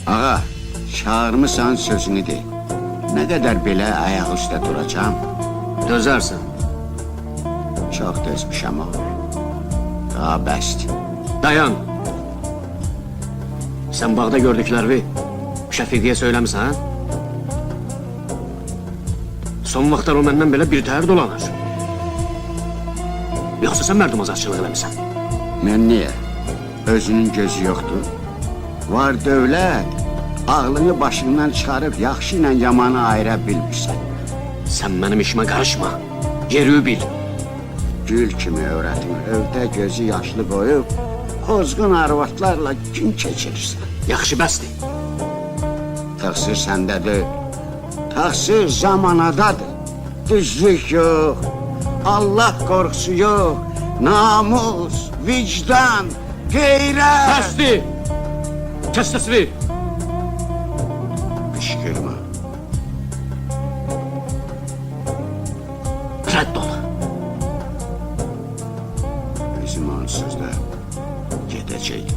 Ağa, çağırmısan sözünü de. Ne kadar belə ayak üstə duracağım? Dözersin. Çox dözmüşəm oğul. Daha bəsdir. Dayan. Sen bağda gördüklerini Şəfiqiyə söyləmisən? Son vaxtlar o məndən belə bir təhər dolanır. Yoxsa sən mərdumazarçılıq eləmisən? Mən niyə? Özünün gözü yoxdur. Var dövlət, ağlını başından çıxarıb yaxşı ilə yamanı ayıra bilmirsən. Sen benim işime karışma. Yeri bil. Gül kimi öğretim, evdə gözü yaşlı qoyub, pozğun arvatlarla gün keçirirsən. Yaxşı bəsdir. Təqsir səndədir, təqsir zamanadadır. Düzlük yox, Allah qorxusu yox, namus, vicdan, qeyrət. Bəsdir. Kes sesini. Qışqırma. Rədd ol. Bizim onsuz da gedəcək.